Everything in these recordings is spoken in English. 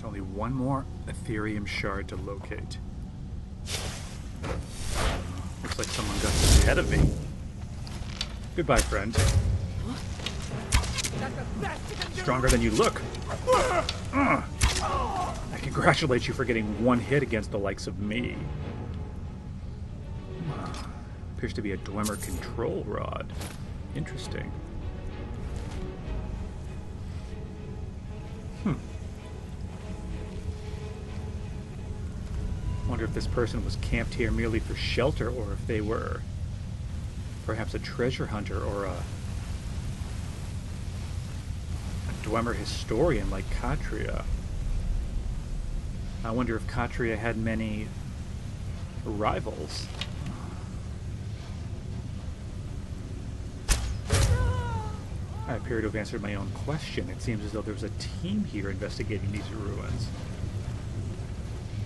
There's only one more Aetherium Shard to locate. Looks like someone got ahead of me. Goodbye, friend. Stronger than you look. I congratulate you for getting one hit against the likes of me. Appears to be a Dwemer control rod. Interesting. Wonder if this person was camped here merely for shelter, or if they were perhaps a treasure hunter or a Dwemer historian like Katria. I wonder if Katria had many rivals. I appear to have answered my own question. It seems as though there was a team here investigating these ruins.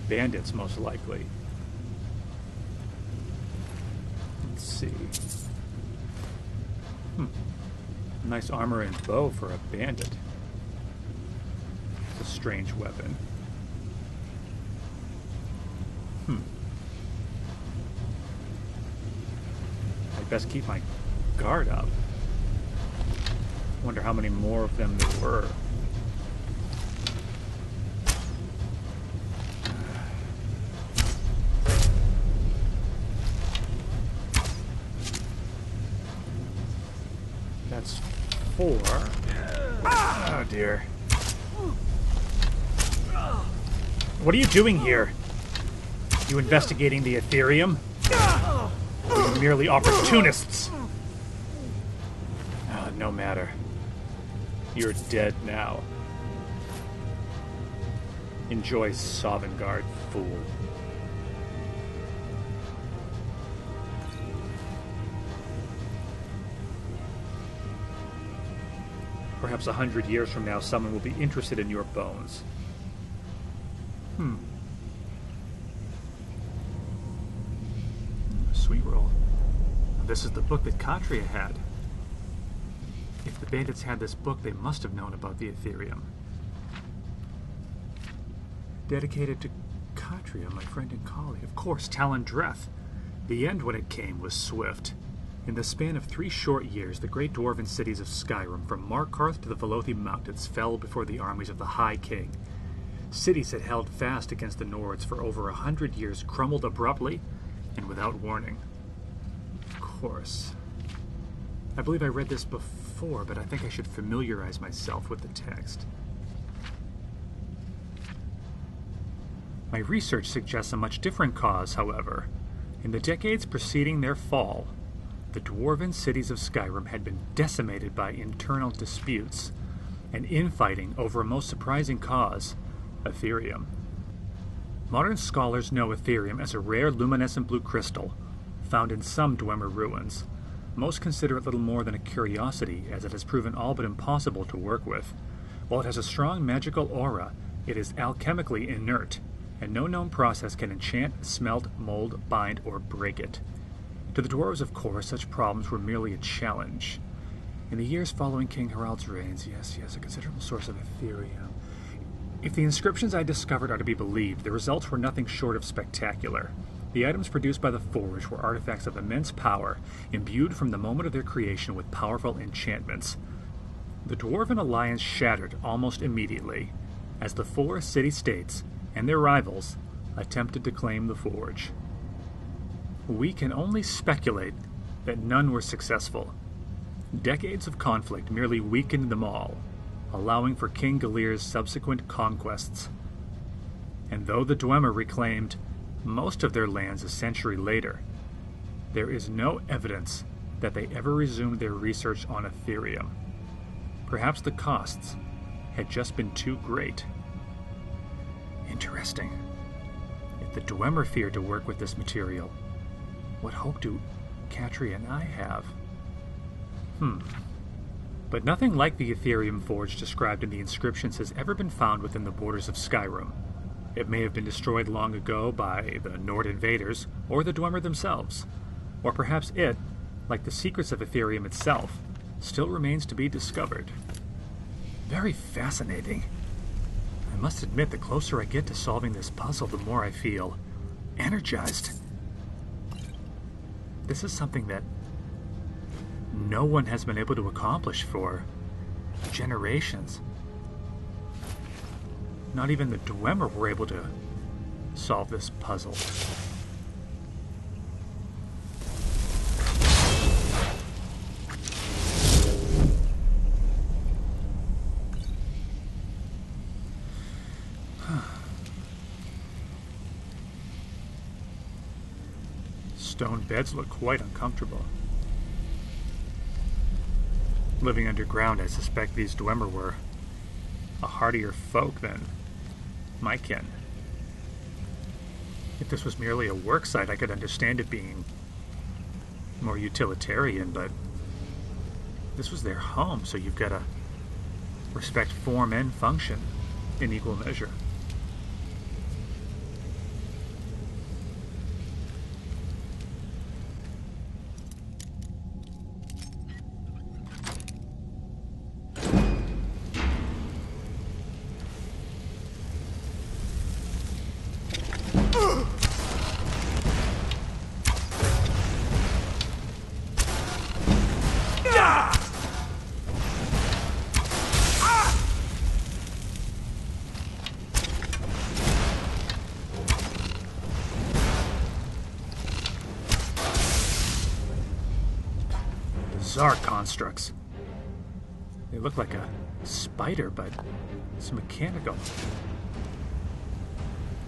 Bandits, most likely. Let's see. Nice armor and bow for a bandit. It's a strange weapon. I'd best keep my guard up. Wonder how many more of them there were. That's 4. Oh dear. What are you doing here? You investigating the Aetherium? You're merely opportunists. No matter. You're dead now. Enjoy Sovngarde, fool. Perhaps 100 years from now, someone will be interested in your bones. Sweet roll. This is the book that Katria had. If the bandits had this book, they must have known about the Aetherium. Dedicated to Katria, my friend and colleague. Of course, Talendreth. The end, when it came, was swift. In the span of 3 short years, the great dwarven cities of Skyrim, from Markarth to the Velothi Mountains, fell before the armies of the High King. Cities that held fast against the Nords for over 100 years crumbled abruptly and without warning. Of course. I believe I read this before, but I think I should familiarize myself with the text. My research suggests a much different cause, however. In the decades preceding their fall, the dwarven cities of Skyrim had been decimated by internal disputes and infighting over a most surprising cause, Aetherium. Modern scholars know Aetherium as a rare luminescent blue crystal found in some Dwemer ruins. Most consider it little more than a curiosity, as it has proven all but impossible to work with. While it has a strong magical aura, it is alchemically inert, and no known process can enchant, smelt, mold, bind, or break it. To the dwarves, of course, such problems were merely a challenge. In the years following King Harald's reigns, yes, a considerable source of Aetherium. If the inscriptions I discovered are to be believed, the results were nothing short of spectacular. The items produced by the Forge were artifacts of immense power, imbued from the moment of their creation with powerful enchantments. The Dwarven alliance shattered almost immediately, as the 4 city-states and their rivals attempted to claim the Forge. We can only speculate that none were successful. Decades of conflict merely weakened them all, allowing for King Galir's subsequent conquests. And though the Dwemer reclaimed most of their lands a century later, there is no evidence that they ever resumed their research on Aetherium. Perhaps the costs had just been too great. Interesting. If the Dwemer feared to work with this material, what hope do Katria and I have? But nothing like the Aetherium Forge described in the inscriptions has ever been found within the borders of Skyrim. It may have been destroyed long ago by the Nord invaders, or the Dwemer themselves. Or perhaps it, like the secrets of Aetherium itself, still remains to be discovered. Very fascinating. must admit, the closer I get to solving this puzzle, the more I feel energized. This is something that no one has been able to accomplish for generations. Not even the Dwemer were able to solve this puzzle. Stone beds look quite uncomfortable. Living underground, I suspect these Dwemer were a hardier folk than my kin. If this was merely a work site, I could understand it being more utilitarian, but this was their home, so you've got to respect form and function in equal measure. Bizarre constructs. They look like a spider, but it's mechanical.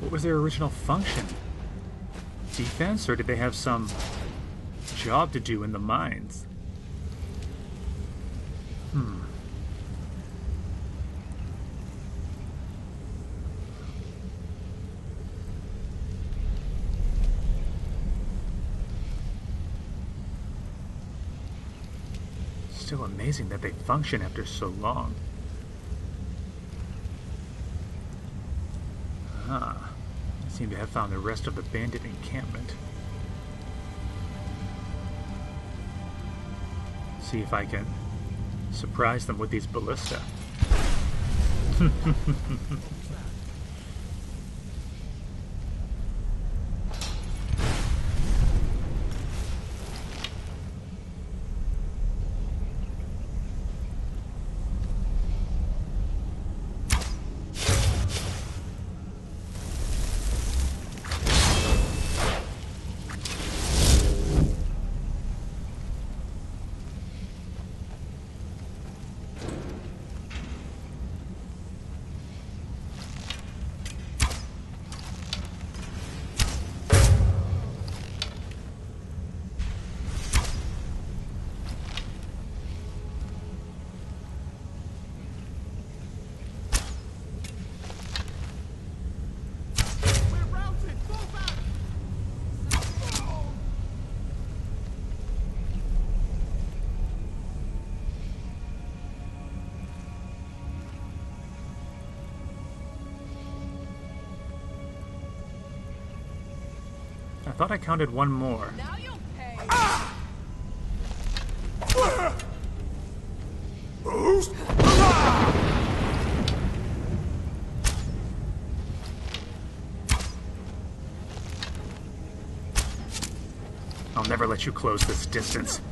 What was their original function? Defense, or did they have some job to do in the mines? Still amazing that they function after so long. I seem to have found the rest of the bandit encampment. See if I can surprise them with these ballista. I thought I counted one more. Now you'll pay. I'll never let you close this distance.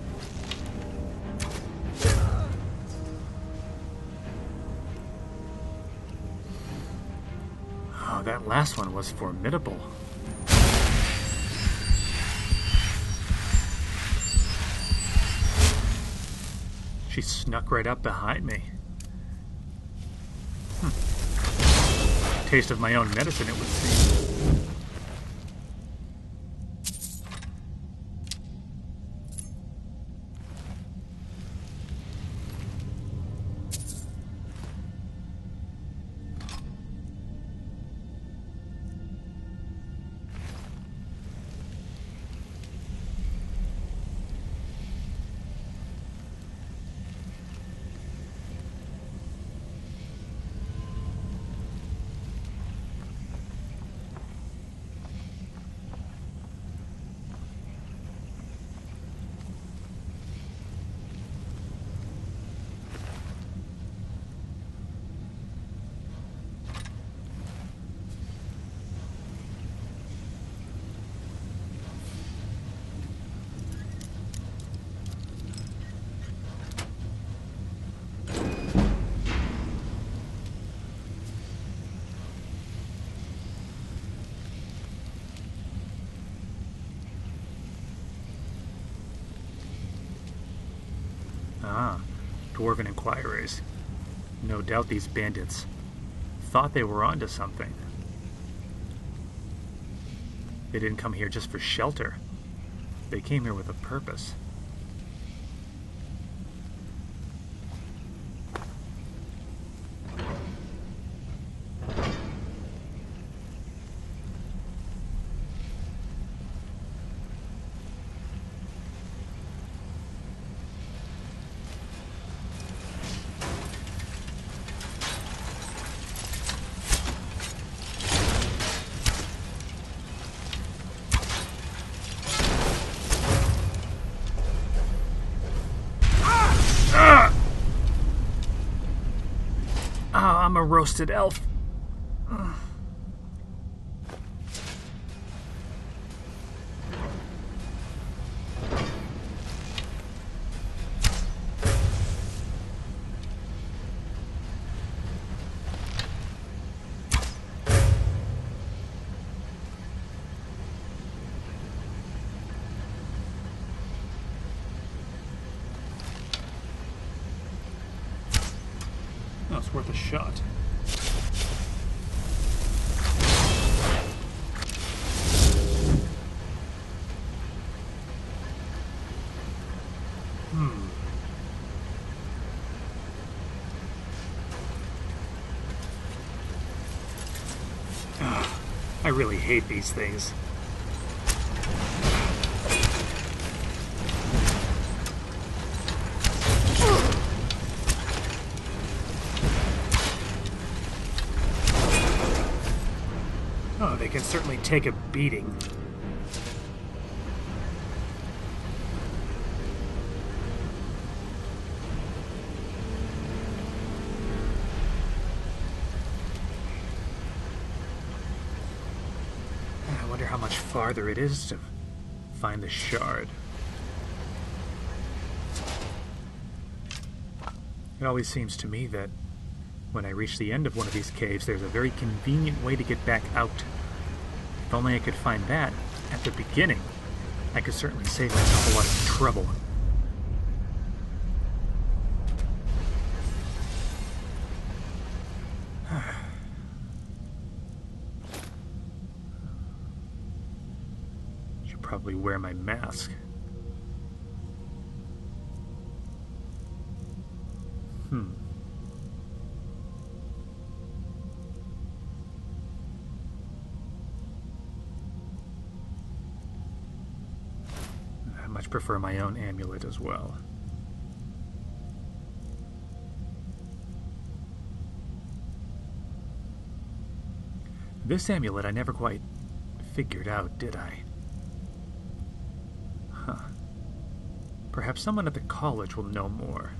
Oh, that last one was formidable. She snuck right up behind me. Taste of my own medicine, it would seem. Dwarven inquiries. No doubt these bandits thought they were onto something. They didn't come here just for shelter. They came here with a purpose. I'm a roasted elf. No, it's worth a shot. I really hate these things. Oh, they can certainly take a beating. I wonder how much farther it is to find the shard. It always seems to me that when I reach the end of one of these caves, there's a very convenient way to get back out. If only I could find that at the beginning, I could certainly save myself a lot of trouble. Should probably wear my mask. I much prefer my own amulet as well. This amulet I never quite figured out, did I? Huh. Perhaps someone at the college will know more.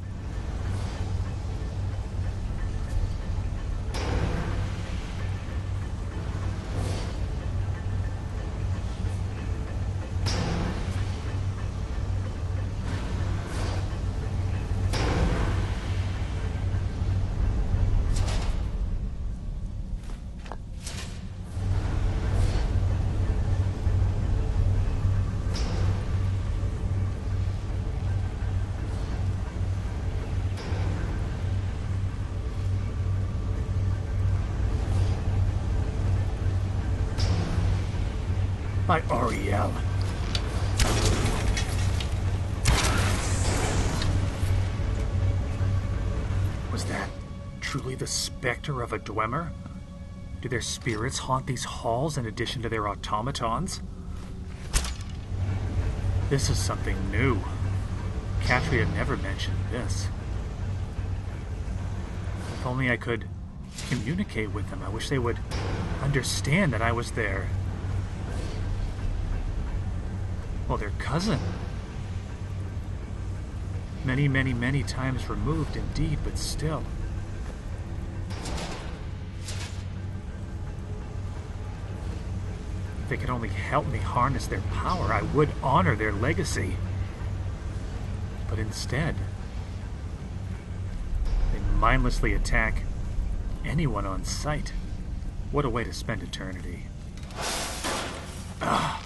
By Ariel. Was that truly the specter of a Dwemer? Do their spirits haunt these halls in addition to their automatons? This is something new. Catria never mentioned this. If only I could communicate with them. I wish they would understand that I was there. Well, their cousin. Many, many, many times removed indeed, but still. If they could only help me harness their power, I would honor their legacy. But instead, they mindlessly attack anyone on sight. What a way to spend eternity. Ah.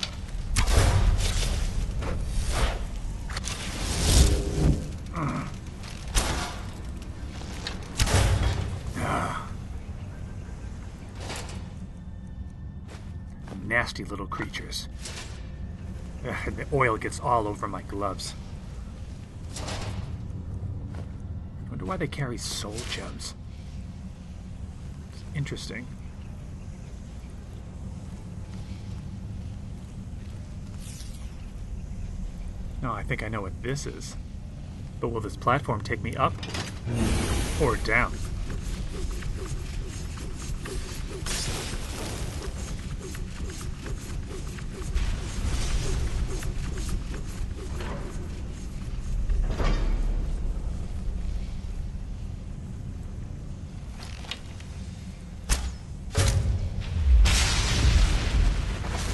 nasty little creatures. Ugh, and the oil gets all over my gloves. I wonder why they carry soul gems. It's interesting. No, I think I know what this is. But will this platform take me up or down?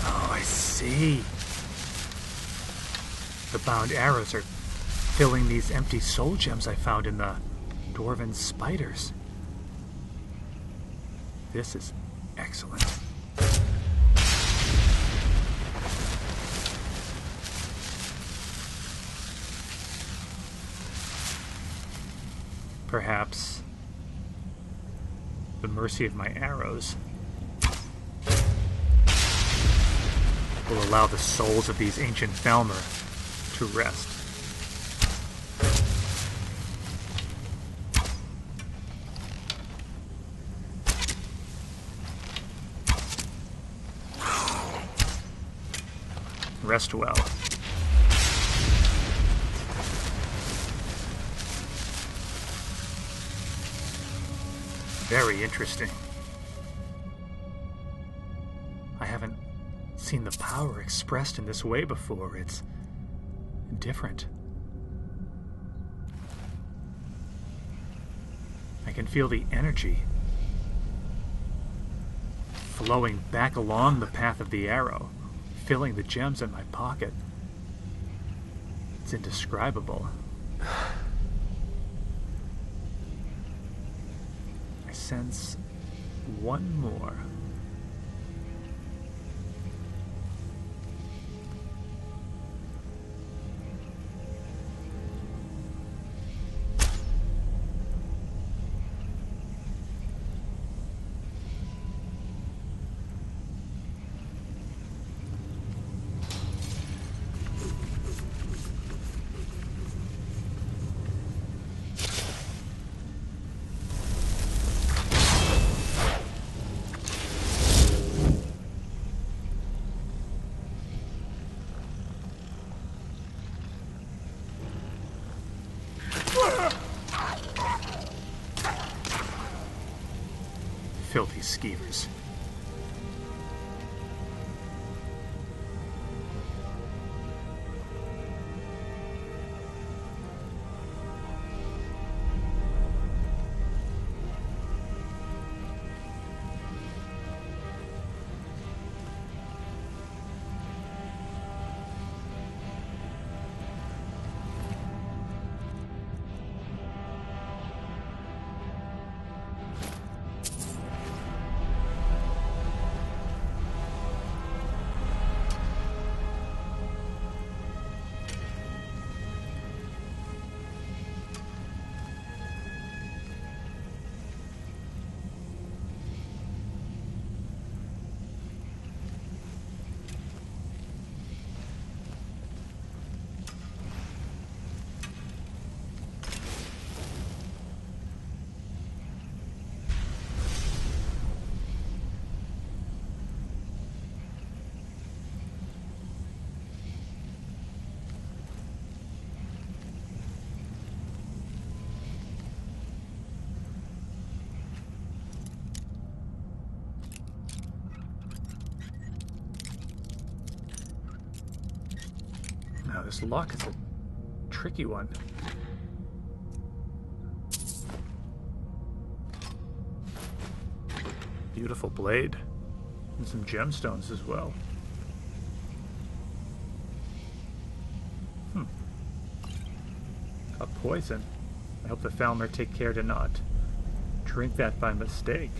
Oh, I see. The bound arrows are filling these empty soul gems I found in the dwarven spiders. This is excellent. Perhaps the mercy of my arrows will allow the souls of these ancient Falmer to rest. Rest well. Very interesting. I haven't seen the power expressed in this way before. It's different. I can feel the energy flowing back along the path of the arrow, filling the gems in my pocket. It's indescribable. I sense one more. Filthy skeevers. Now this lock is a tricky one. Beautiful blade. And some gemstones as well. A poison. I hope the Falmer take care to not drink that by mistake.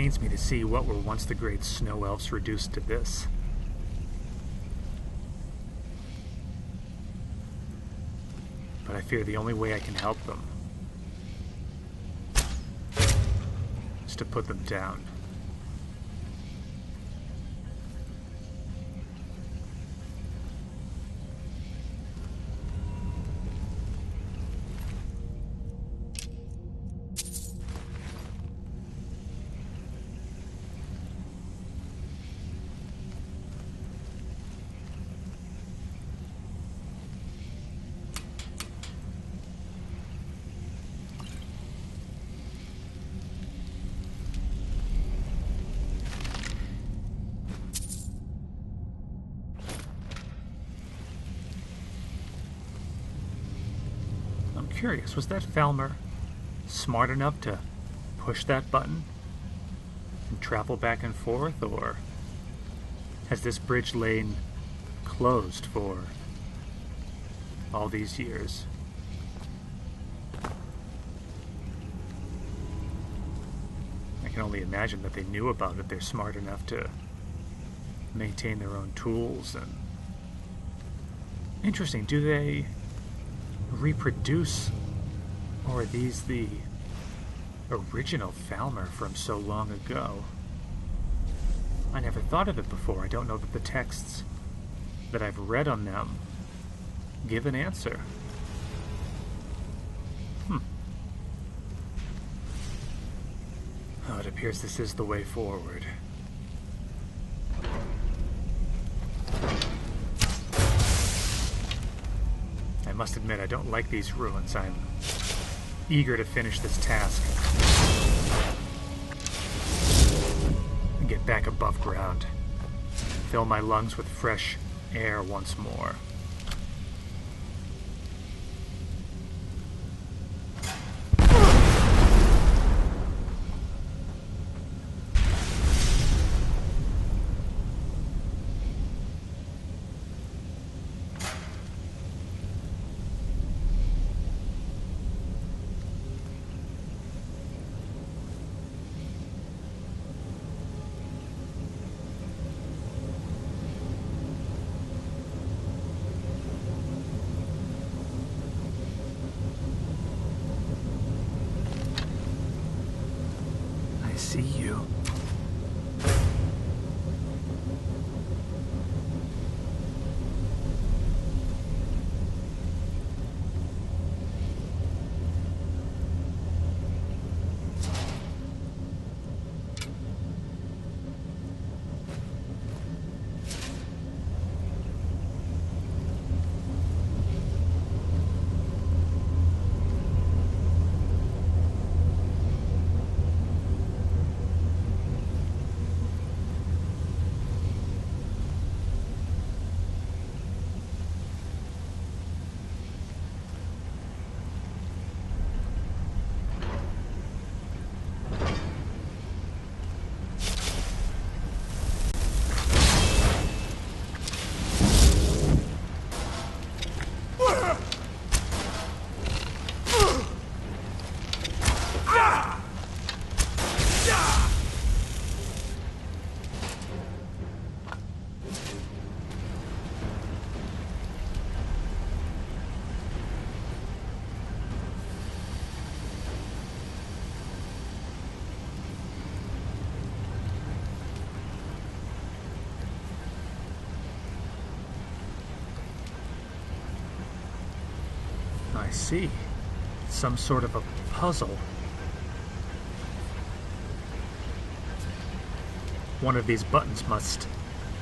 pains me to see what were once the great snow elves reduced to this. But I fear the only way I can help them is to put them down. Curious, was that Falmer smart enough to push that button and travel back and forth, or has this bridge lain closed for all these years? I can only imagine that they knew about it. They're smart enough to maintain their own tools. And interesting, do they reproduce, or are these the original Falmer from so long ago? I never thought of it before. I don't know that the texts that I've read on them give an answer. Oh, it appears this is the way forward. I must admit, I don't like these ruins. I'm eager to finish this task and get back above ground. Fill my lungs with fresh air once more. See you. I see. Some sort of a puzzle. One of these buttons must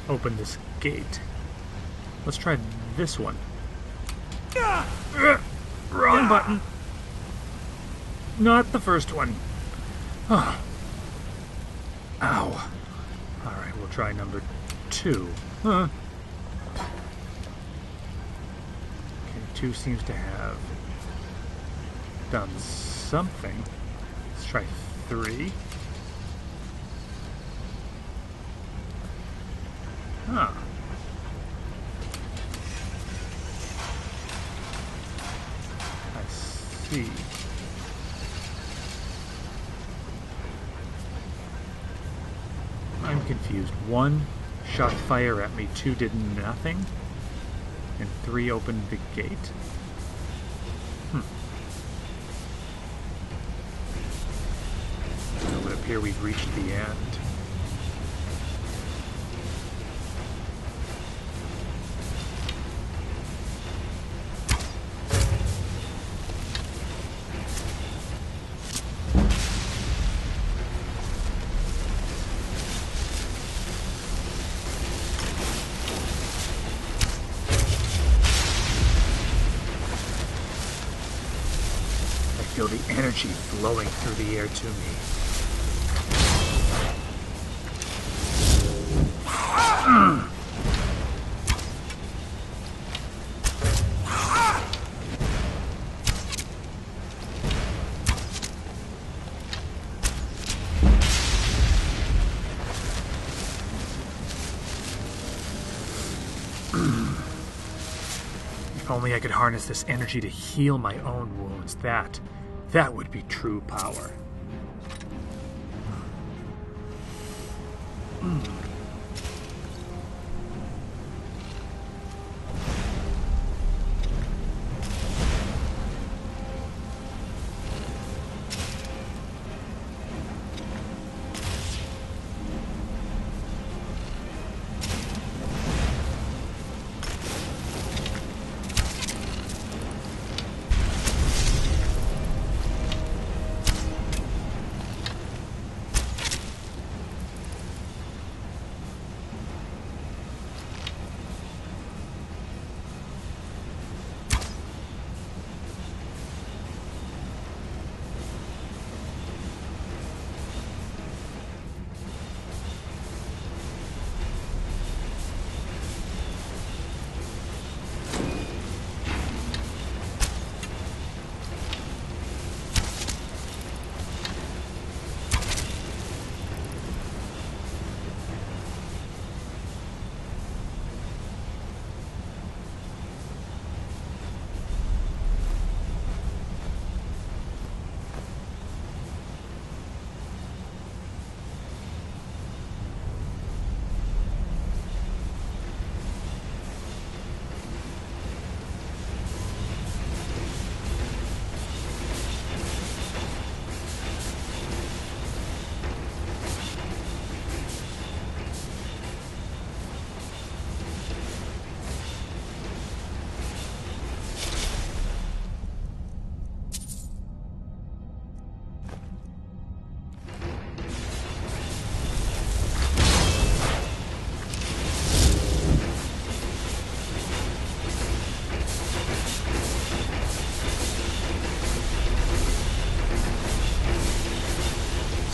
open this gate. Let's try this one. Wrong button. Not the first one. Oh. Ow. Alright, we'll try number 2. Okay, 2 seems to have done something. Let's try 3. Huh. I see. used. 1 shot fire at me, 2 did nothing, and 3 opened the gate. It would appear we've reached the end. I feel the energy flowing through the air to me. If only I could harness this energy to heal my own wounds. That would be true power.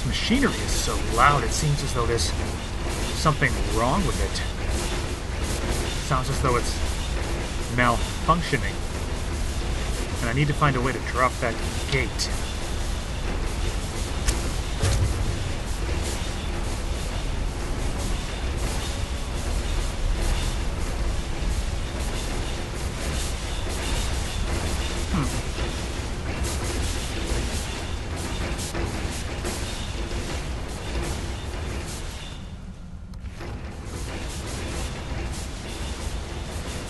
Machinery is so loud, it seems as though there's something wrong with it. Sounds as though it's malfunctioning. And I need to find a way to drop that gate.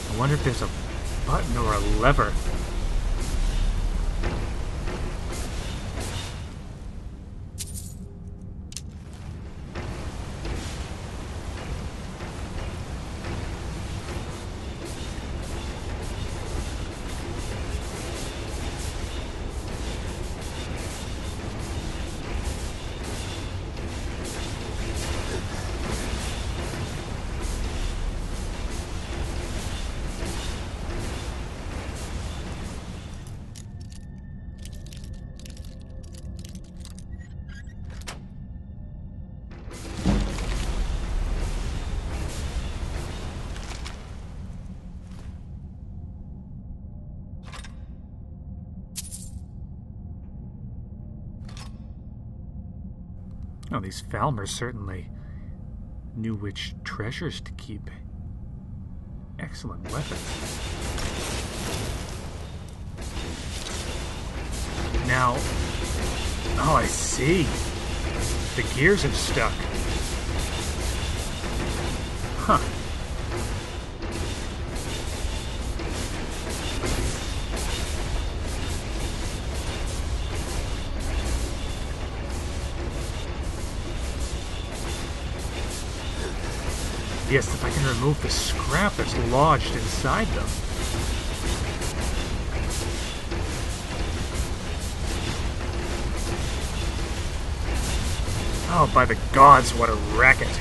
I wonder if there's a button or a lever. Oh, these Falmers certainly knew which treasures to keep. Excellent weapons. Now, oh, I see. The gears have stuck. Huh. Yes, if I can remove the scrap that's lodged inside them. Oh, by the gods, what a racket.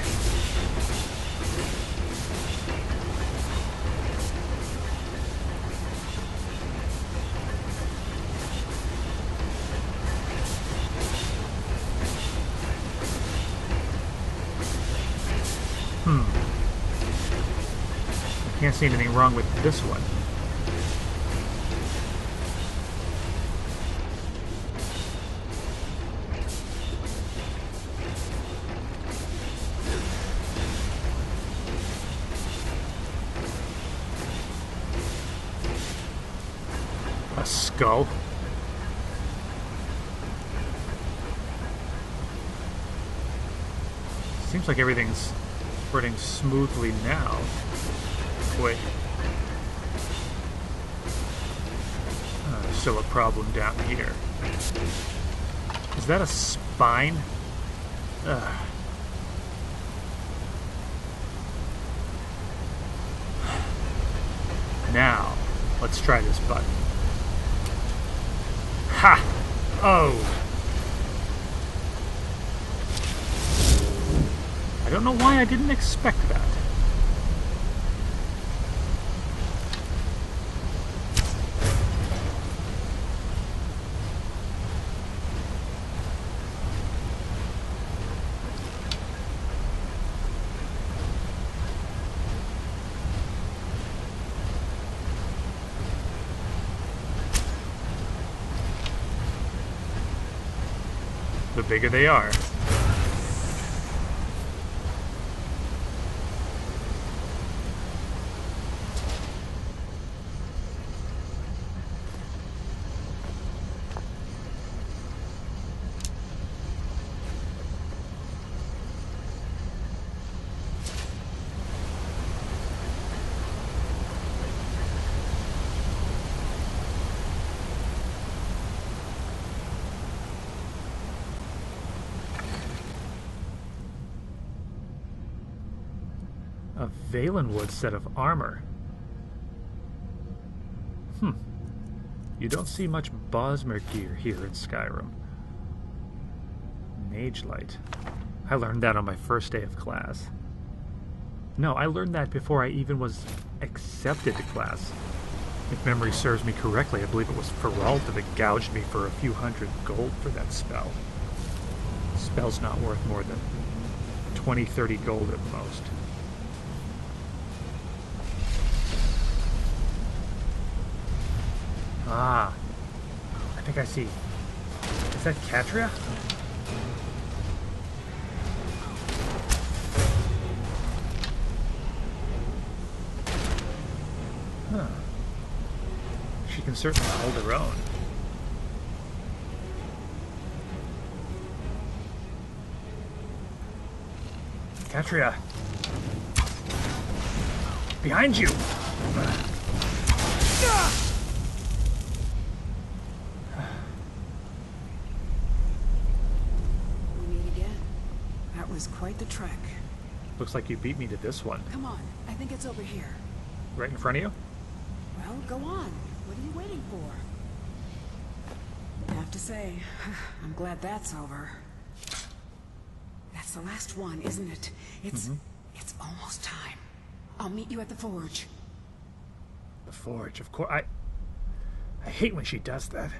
I can't see anything wrong with this one. A skull? Seems like everything's running smoothly now. Wait. There's still a problem down here. Is that a spine? Ugh. Now, let's try this button. Ha! Oh! I don't know why I didn't expect that. The bigger they are. A Valenwood set of armor. You don't see much Bosmer gear here in Skyrim. Mage Light. I learned that on my first day of class. No, I learned that before I even was accepted to class. If memory serves me correctly, I believe it was Raldbthar that gouged me for a few hundred gold for that spell. The spell's not worth more than 20, 30 gold at most. Ah, I think I see. Is that Catria? Huh. She can certainly hold her own. Catria! Behind you! Was quite the trek. Looks like you beat me to this one. Come on, I think it's over here. Right in front of you? Well, go on. What are you waiting for? I have to say, I'm glad that's over. That's the last one, isn't it? It's almost time. I'll meet you at the forge. The forge, of course. I hate when she does that.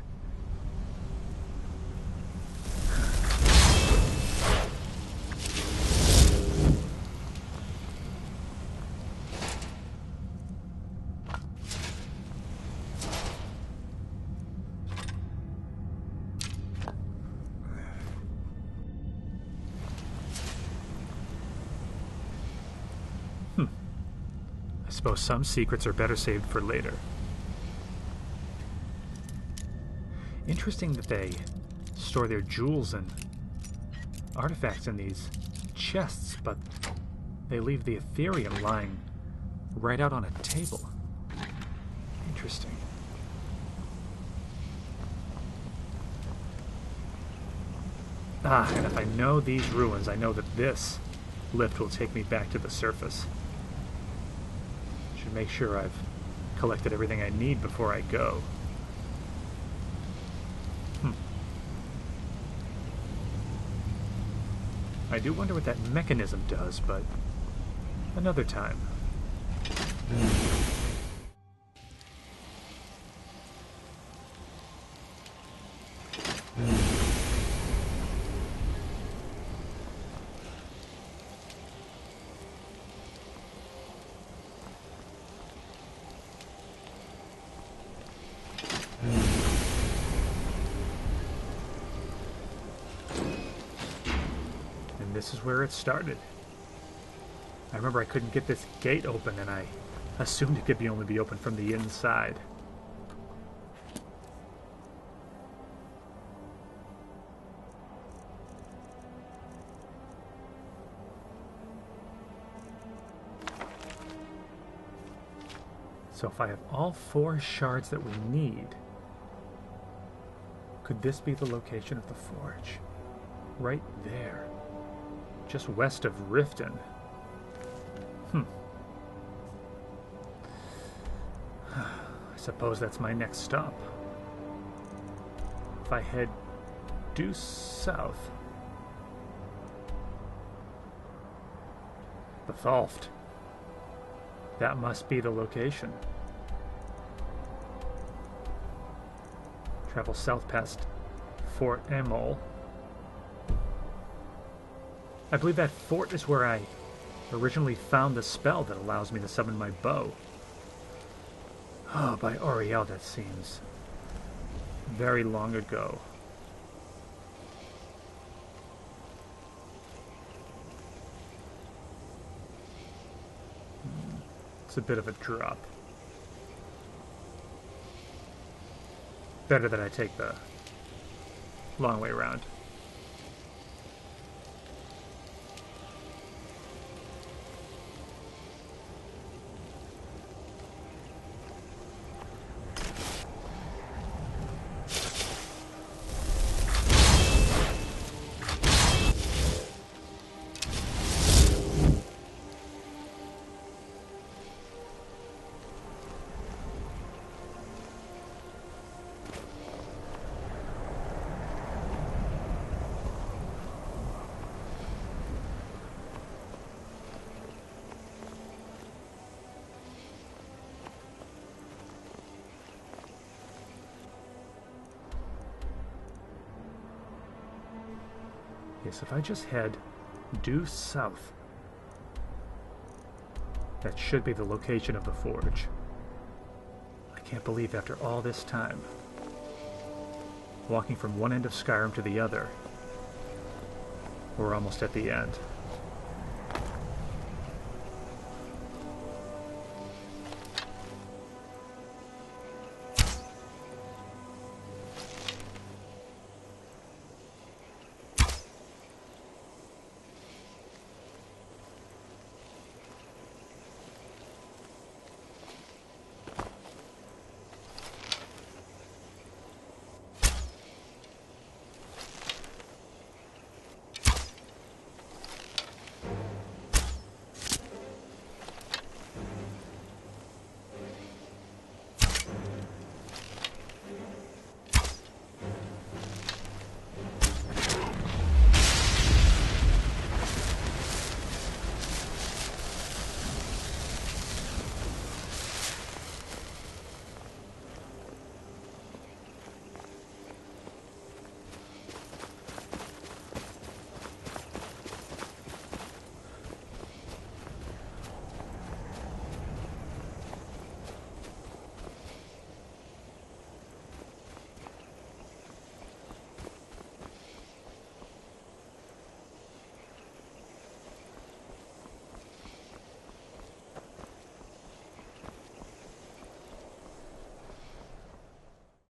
I suppose some secrets are better saved for later. Interesting that they store their jewels and artifacts in these chests, but they leave the Aetherium lying right out on a table. Interesting. Ah, and if I know these ruins, I know that this lift will take me back to the surface. Should make sure I've collected everything I need before I go. I do wonder what that mechanism does, but another time. This is where it started. I remember I couldn't get this gate open, and I assumed it could only be open from the inside. So if I have all 4 shards that we need, could this be the location of the forge? Right there. Just west of Riften. I suppose that's my next stop. If I head due south. The Thalft. That must be the location. Travel south past Fort Emol. I believe that fort is where I originally found the spell that allows me to summon my bow. Oh, by Oriel, that seems very long ago. It's a bit of a drop. Better that I take the long way around. Yes, if I just head due south, that should be the location of the forge. I can't believe after all this time, walking from one end of Skyrim to the other, we're almost at the end.